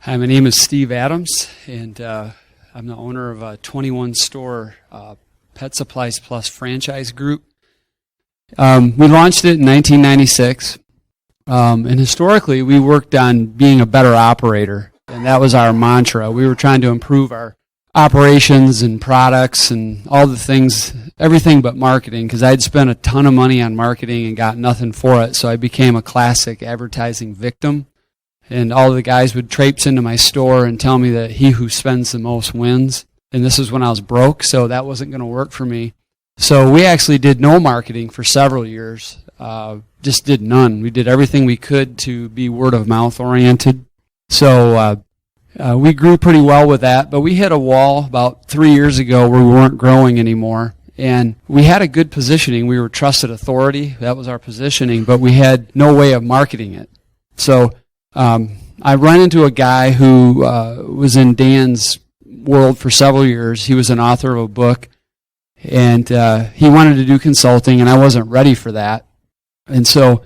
Hi, my name is Steve Adams, and I'm the owner of a 21-store Pet Supplies Plus franchise group. We launched it in 1996, and historically we worked on being a better operator, and that was our mantra. We were trying to improve our operations and products and all the things, everything but marketing, because I'd spent a ton of money on marketing and got nothing for it, so I became a classic advertising victim. And all the guys would traipse into my store and tell me that he who spends the most wins. And this was when I was broke, so that wasn't going to work for me. So we actually did no marketing for several years, just did none. We did everything we could to be word of mouth oriented. So we grew pretty well with that, but we hit a wall about 3 years ago where we weren't growing anymore. And we had a good positioning. We were trusted authority. That was our positioning, but we had no way of marketing it. So I run into a guy who was in Dan's world for several years. He was an author of a book, and he wanted to do consulting, and I wasn't ready for that. And so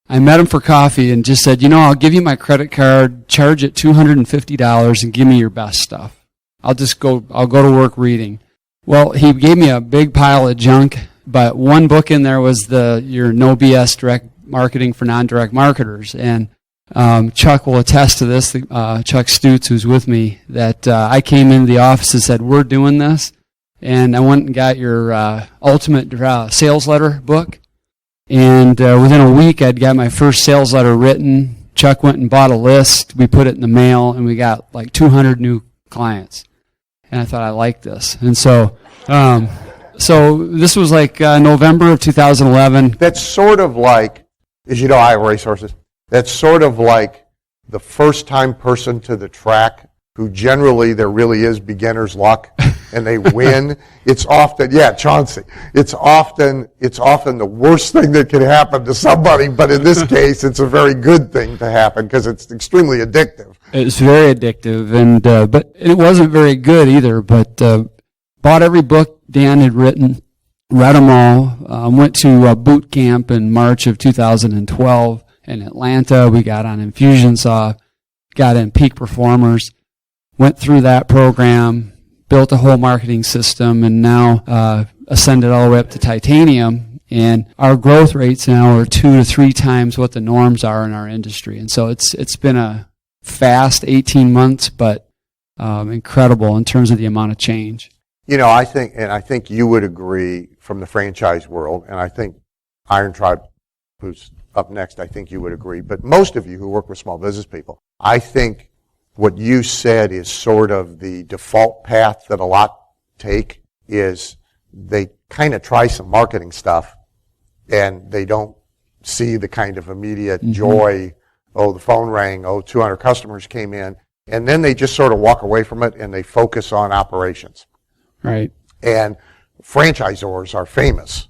I met him for coffee and just said, I'll give you my credit card, charge it $250, and give me your best stuff. I'll go to work reading. Well, he gave me a big pile of junk, but one book in there was your No BS Direct Marketing for Non-Direct Marketers, and Chuck will attest to this, Chuck Stutz, who's with me, that I came into the office and said, we're doing this, and I went and got your Ultimate Sales Letter book, and within a week I'd got my first sales letter written. Chuck went and bought a list, we put it in the mail, and we got like 200 new clients, and I thought, I like this. And so this was like November of 2011. That's sort of like, as you know, I have racehorses. That's sort of like the first-time person to the track who generally there really is beginner's luck and they win. It's often, Chauncey, it's often the worst thing that can happen to somebody, but in this case it's a very good thing to happen because it's extremely addictive. It's very addictive, and but it wasn't very good either, but bought every book Dan had written, read them all, went to boot camp in March of 2012. In Atlanta, we got on Infusionsoft, got in Peak Performers, went through that program, built a whole marketing system, and now ascended all the way up to Titanium. And our growth rates now are 2 to 3 times what the norms are in our industry. And so it's been a fast 18 months, but incredible in terms of the amount of change. I think you would agree from the franchise world, and I think Iron Tribe, who's up next, I think you would agree, but most of you who work with small business people, I think what you said is sort of the default path that a lot take, is they kind of try some marketing stuff and they don't see the kind of immediate joy, the phone rang, 200 customers came in, and then they just sort of walk away from it and they focus on operations. Right. And franchisors are famous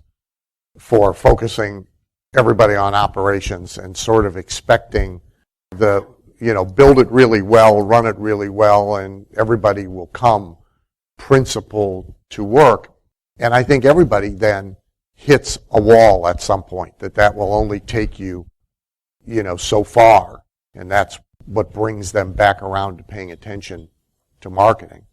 for focusing everybody on operations and sort of expecting build it really well, run it really well, and everybody will come principled to work. And I think everybody then hits a wall at some point that will only take you, so far. And that's what brings them back around to paying attention to marketing.